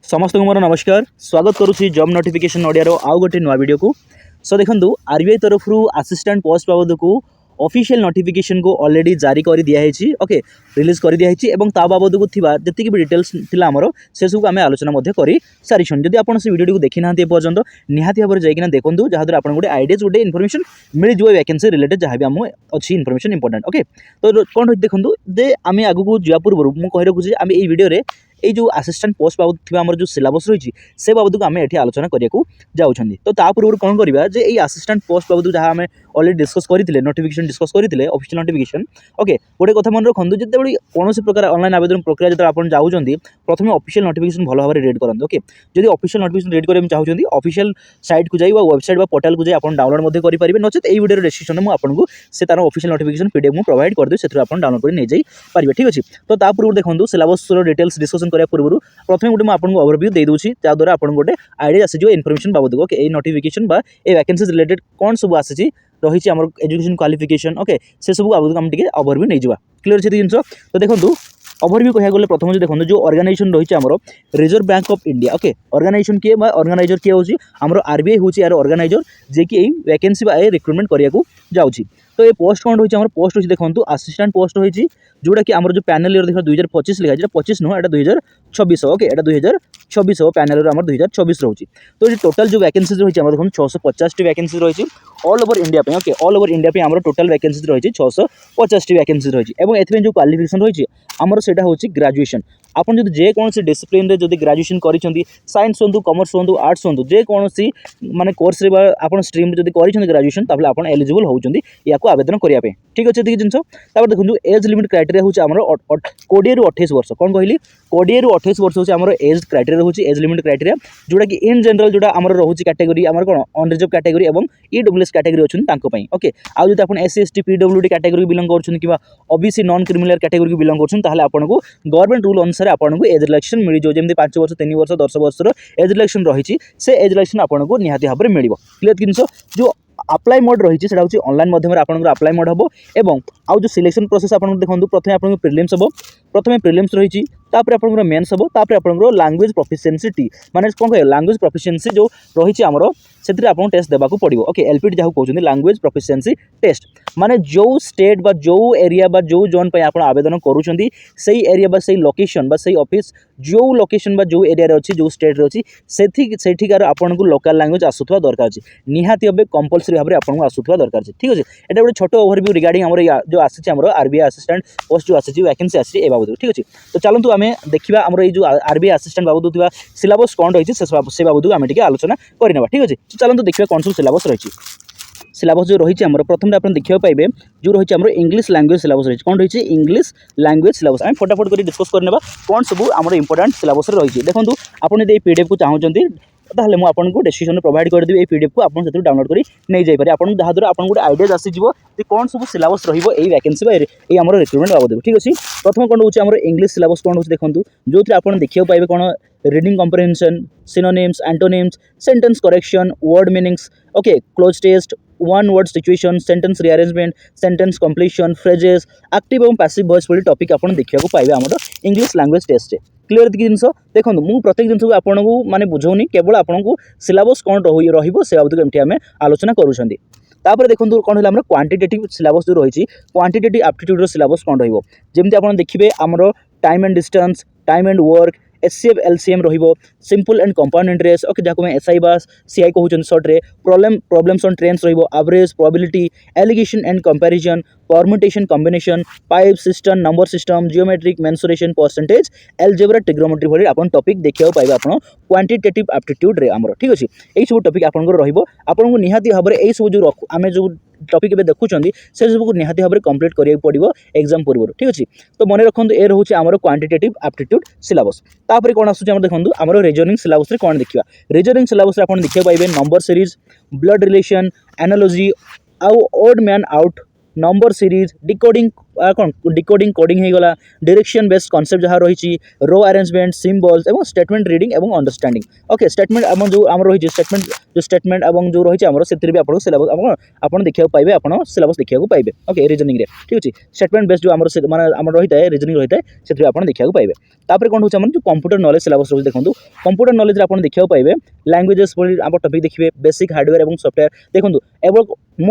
समस्त को मोर नमस्कार स्वागत करुच्ची जॉब नोटिफिकेशन ओडिया आउ गोटे नुआ वीडियो को सो देखो आरबीआई तरफ असिस्टेंट पोस्ट बाबद को ऑफिशियल नोटिफिकेशन को ऑलरेडी जारी कर दिखाई ओके रिलीज कर दिखाई और ता बाबद को जी भी डिटेल्स थिला आमर से सब आम आलोचना कर सारी जदि आप से वीडियो को देखी ना पर्यटन निहाती भाव में जाइए देखो जहाँद्वारा आप गोटे आइडिया गोटे इनफर्मेशन मिल जाए वैकेंसी रिलेटेड जहाँ भी आम अच्छी इनफर्मेशन इंपोर्टेंट ओके तो कौन देखो जे आम आगू जा पूर्व मुझे कही रखुच्छे आम ये वीडियो ये जो असिस्टेंट पोस्ट बाबद थी आम जो सिलेबस रही से बाबद को आम ये आलोचना करने जाऊँगी तो ता पूर्व कौन करवा जे ये असिस्टेंट पोस्ट बाबद जहाँ आम ऑलरेडी डिस्कस करते नोटिफिकेशन डिस्कस करते ऑफिशियल नोटिफिकेशन ओके गोटे कथा मन रखु जिते कौन प्रकार ऑनलाइन आवेदन प्रक्रिया जो आप जाऊँगी प्रथम ऑफिशियल नोटिफिकेशन भल भाव में रीड करते ओके जब ऑफिशियल नोटिफिकेशन रीड करने चाहते ऑफिशियल साइट को जाए वेबसाइट पोर्टाल को जाए आप डाउनलोड करेंगे नचेत यही वीडियो डिस्क्रिप्शन में आपको से तार ऑफिशियल नोटिफिकेशन पीडीएफ में प्रोवाइड करदेवी से आप डाउनलोड कर नहीं जाइए ठीक अच्छे तो ता पूर्व देखो सिलेबस डिटेल्स डिस्कसन करने पूर्व प्रथम गोटे आपको ओवरव्यू दे दूसरी जहाँद्वारा आप गोटे आइडिया आसीज इनफर्मेशन बाबद ओके ये नोटिफिकेशन वैकेंसीज रिलेटेड कौन सब आसी रही आम एजुकेशन क्वालिफिकेशन ओके से सब बाबद आम टे ओवरव्यू नहीं जावा क्लियर अच्छे जिन तो देखो ओवरव्यू कह गले प्रथम जो देखो जो ऑर्गेनाइजेशन रही आम reserve bank of India okay organisation किए ऑर्गेनाइजर किए होची आम आरबीआई हूँ यार ऑर्गेनाइजर जे कि वैकेंसी रिक्रुटमेंट करने को जाऊँगी तो ये पोस्ट कौन रही है पोस्ट रही देखो असिस्टेंट पोस्ट रही जोटा कि आम जो पैनल इयर देखो 2025 लिखा है 25 नुह एटा 2026 ओके एटा 2026 पैनल इयर आम 2026 रोचे तो ये टोटल जो वैकेंसीज रही है देखो 650 वैकेंसीज रही ऑल ओवर इंडिया पे ओके ऑल ओवर इंडिया पे आम टोटल वैकेंसीज रही 650 वैकेंसीज रही है एथें जो क्वालिफिकेशन रही आमर से ग्रेजुएशन आपन जो जेकोसी डिसिप्लिन रे जदि ग्रेजुएशन करिसेंती साइंस होंतु कॉमर्स होंतु आर्ट्स होंतु जेकोसी माने कोर्स रे आपन स्ट्रीम रे जदि करिसेंती ग्रेजुएशन ताबले आपन एलिजिबल होउचंती याको आवेदन करिया पे ठीक अछि एतिक जिंस तापर देखु एज लिमिट क्राइटेरिया होउछ हमर 20 रु 28 वर्ष कोन कहली 20 रु 28 वर्ष होउछ हमर एज क्राइटेरिया होउछ एज लिमिट क्राइटेरिया जोटा कि इन जनरल जोटा हमर रहउछ कैटेगरी हमर कोन अनरिजर्व कैटेगरी एवं ईडब्ल्यूएस कैटेगरी अछन तांको पई ओके आ जदि आपन SC ST PWD category belong करछन किबा ओबीसी नॉन क्रिमिनल कैटेगरी को बिलोंग करछन ताहले आपन को गवर्नमेंट रूल अनुसार आपको एज रिलैक्सेशन मिल जाए जमी 5 वर्ष 3 वर्ष 10 वर्षर एज रिलैक्सेशन रही से एज रिलैक्सेशन आपको निहाती भाव में मिल क्लियर जिन जो अप्लाई मोड रही है हूँ ऑनलाइन माध्यम आपंकर अप्लाई मोड हम और आउ जो सिलेक्शन प्रोसेस आप देखो प्रथम आप प्रिलिम्स हम प्रथम प्रिलिम्स रही आपंकर मेन्स हम आपंकर लैंग्वेज प्रोफिशिएंसी टी माने कौन कह लैंग्वेज प्रोफिशिएंसी जो रही आमर से आपको टेस्ट देवाक पड़ो ओके एलपीटी जहाँ कहते हैं लैंग्वेज प्रोफिशिएंसी टेस्ट माने जो स्टेट बा जो एरिया बा जो जोन पे आप आवेदन करुँच से एरिया बा से लोकेशन बा से ऑफिस जो लोकेशन बा जो एरिया अच्छी जो स्टेट अच्छी सेठिकार आपको लोकल लैंग्वेज आसूवा दरकार अच्छे निहाती भाव कंपलसरी भाव में आपको आसूवा दरकार ठीक अच्छे यहाँ गोटे छोट ओवरव्यू रिगार्डिंग आम जो आसी आरबीआई असिस्टेंट पोस्ट जो आसी वैकेंसी आसी बाबद ठीक अच्छे तो चलतु आम देखा आम ये आरबीआई असिस्टेंट बाबद सिलेबस कौन रही है से बाबद आम टे आलोचना करने ठीक अच्छे चलते देखिए कौन सब सिलेबस रही सिलेबस जो रही है प्रथम आप देखा पाइबे जो रही है इंग्लिश लैंग्वेज सिलेबस रही कौन रही है इंग्लिश लैंग्वेज सिलेबस आम फटाफट कर डिस्कस करने कौन सब आम इंपोर्टेंट सिलेबस रही है देखो आपड़ पीडीएफ को चाहते ताहले मु आपको डिस्क्रिप्शन में प्रोवाइड कर देबी ए पीडीएफ को आपन से डाउनलोड करी नहीं जाई पारे आपन जहाँ द्वारा आपन गोटे आइडिया आसी जीवो जे कौन सब सिलेबस रहिबो एई वैकेंसी ए हमर रिक्रुटमेंट बाबद ठीक अछि प्रथम कोन होछि हमर इंग्लिश सिलेबस कोन होछि देखंतु जोथि आपन देखियो पाइबे कोन reading comprehension synonyms antonyms sentence correction word meanings okay cloze test one word situation sentence rearrangement sentence completion phrases active और पैसिव वॉइस भली टॉपिक आपन देखियो पाइबे हमर इंग्लिश लैंग्वेज टेस्ट क्लियर जिन देखो मुझे प्रत्येक जिन आपको माने बुझौनी केवल आपको सिलेबस कौन रही से बाबद एमती आम आलोचना करूँ देखो कौन है क्वांटिटेटिव सिलेबस जो रही क्वांटिटेटिव एप्टीट्यूड सिलेबस कौन रही आप देखिए आमर time and distance time and work HCF LCM रहिबो simple and compound interest okay जहाँ एसआई बास सीआई कहते सर्ट रे प्रॉब्लम्स ऑन ट्रेंड्स रहिबो average probability alligation and comparison permutation combination pipe cistern number system geometric mensuration percentage algebra trigonometry भली आपन topic देखियो पाइबे आपन क्वांटिटेटिव एप्टीट्यूड रे हमर ठीक अछि एई सब टॉपिक आपन रहिबो आपन निहाती भाव में एई सब जो आमे जो टॉपिक ए देखुं से सब निहाती भाव में कंप्लीट करिया पड़ो एग्जाम पूर्व ठीक अच्छे तो मन रखु ए रोचे आमर क्वांटिटेटिव एप्टीट्यूड सिलेबस तापर कौन आसूँ देखो आमर रीजनिंग सिलेबस रे कौन देखा रीजनिंग सिलेबस आप देखिए पाइबे number series blood relation analogy आउ odd man out number series decoding कौन डिकोडिंग कोडिंग हो गला डायरेक्शन बेस्ड कॉन्सेप्ट जहाँ रही रो अरेंजमेंट सिम्बल्स एवं स्टेटमेंट रीडिंग एवं अंडरस्टैंडिंग ओके स्टेटमेंट आम जो आम रही स्टेटमेंट एवं जो रही आम से भी आपको सिलेबस आप देखा पाइबे आप सिलेबस देखा पाइबे ओके रिजनिंग रे ठीक अच्छे स्टेटमेंट बेस्ड जो आम माने रही है रिजनिंग रही है से आप देखा पाइबे तापर कौन हो जो कंप्यूटर नॉलेज सिलेबस रही देखो कंप्यूटर नॉलेज आप देखा पाइबे लैंग्वेजेस आप टॉपिक देखिए बेसिक हार्डवेयर और सॉफ्टवेयर देखो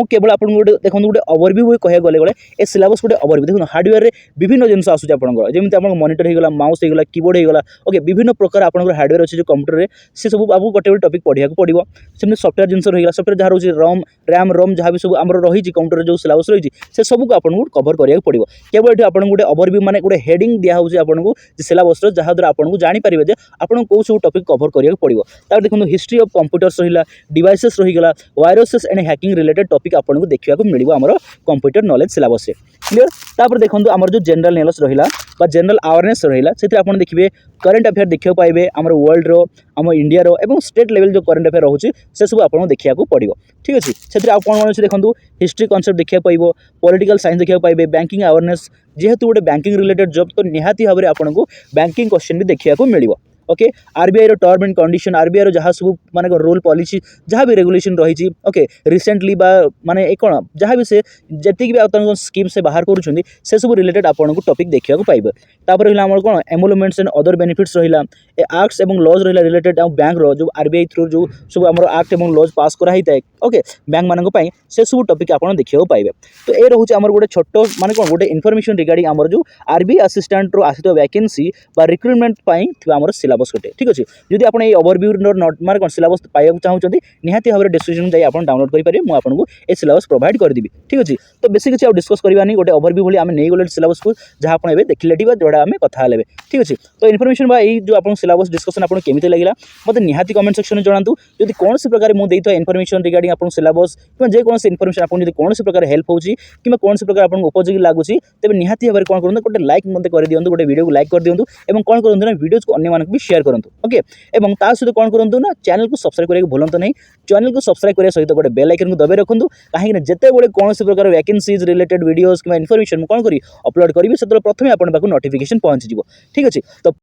केवल आप देखो गोटे ओवरव्यू कह गले गले ए सिलेबस गोटे ओवरव्यू देखो हार्डवेयर विभिन्न जिन आसूँ आपंकर जमी आप मॉनिटर होगा माउस होगा कीबोर्ड होगा ओके विभिन्न प्रकार आप हार्डवेयर अच्छे जो कंप्यूटर में से सब आपको गोटे गोटे टॉपिक पढ़ा पड़ो सेमती सॉफ्टवेयर जिन रही सॉफ्टवेयर जहाँ रही रम रैम रोम जहाँ भी सब आम रही कंप्यूटर जो सिलेबस रही से सबको आपको कवर करा पड़ो केवल ये आप गोटे ओवरव्यू माने गोटे हेडिंग दिखाई आपको सिलेबस जहाँ द्वारा आपको जानीपारे जे आपको कौ सब टॉपिक कवर करा पड़ो तार देखो हिस्ट्री ऑफ कंप्यूटर्स रहा डिवाइसेस रहीगला viruses and hacking related topic आपको देखा मिल आमर कंप्यूटर नॉलेज सिलेबस क्लियर तापर देखो आमर जो जनरल नॉलेज रहा जनरल अवेयरनेस रहा से आप देखिए करेन्ट अफेयर देखा पाइबे आम वर्ल्ड रो आम इंडिया रो एवं स्टेट लेवल जो करेन्ट अफेयर रोचे से सब आपको देखा पड़ो ठीक अच्छे से आप कौन अच्छे देखो हिस्ट्री कॉन्सेप्ट देखा पाइबो पॉलिटिकल साइंस देखा पाइबे बैंकिंग अवेयरनेस जेहेतु गोटे बैंकिंग रिलेटेड जॉब तो निहाती भाव में आपको बैंकिंग क्वेश्चन भी देखा मिल ओके आरबीआई रो टर्म एंड कंडीशन आरबीआई रो जहाँ सब माने रूल पॉलिसी जहाँ भी रेगुलेशन रही ओके रिसेंटली माने कौन जहाँ भी से जी भी स्कीम से बाहर करुँच से सब रिलेटेड आपको टॉपिक देखा पाइबे तापर रहा आम कौन एमोलमेंट्स एंड अदर बेनिफिट्स रहा एक्ट्स और लॉज रहा रिलेटेड बैंक रो जो आरबीआई थ्रू जो सब आम एक्ट और लॉज पास कराई था ओके बैंक मान से सब टॉपिक आप देखा पाइबे तो ये रोचे आम गोटे छोट माने कौन गोटे इनफॉरमेशन रिगार्डिंग आम जो आरबीआई असिस्टेंट रो आसी वैकेंसी रिक्रुटमेंट आम सिलेबस गोटे ठीक अच्छे जदि आप ओवरव्यू माने कौन सिलेबस पाइबा चाहते निहाती भाव में डिस्क्रिप्शन जाए आप डाउनलोड करेंगे मुझे आपको ये सिलेबस प्रोवाइड करदेवी ठीक अच्छे तो बेस किसी डिस्कस करवानी गोटे ओवरव्यू भाई आम नहीं गले सिलेबस को जहाँ आप देखिले जोड़ा आम कथा ठीक अच्छे तो इनफॉरमेशन जो आप सिलेबस डिस्कसन आपको केमी लगे मतलब निहाती कमेंट सेक्शन में जनातु जब कौन से प्रकार मुझे इनफॉरमेशन रिगार्डिंग आप सिलेबस कि जेकोसी इनफॉरमेशन आपको कौन से प्रकार हेल्प होगी कि कौन से प्रकार आपको उपयोगी लगुच तेज निहाती भाव में कौन करूँ गोटे लाइक मत कर दिखाँ गोटे वीडियो को लाइक कर दिखाँ और कौन करूँ ना वीडियो को अन्य भी शेयर करूँ ओके और ता सहित कौन करूँ ना चैनल को सब्सक्राइब करने भूलु नहीं चैनल को सब्सक्राइब करने सहित गोटे बेल आइकन को दबाई रखुँ कहीं जिते बड़े कौन से प्रकार वैकेंसीज रिलेटेड वीडियोस कि इनफॉरमेशन कौन करी अपलोड करी से प्रथम आपको नोटिफिकेशन पहुँची ठीक अच्छे तो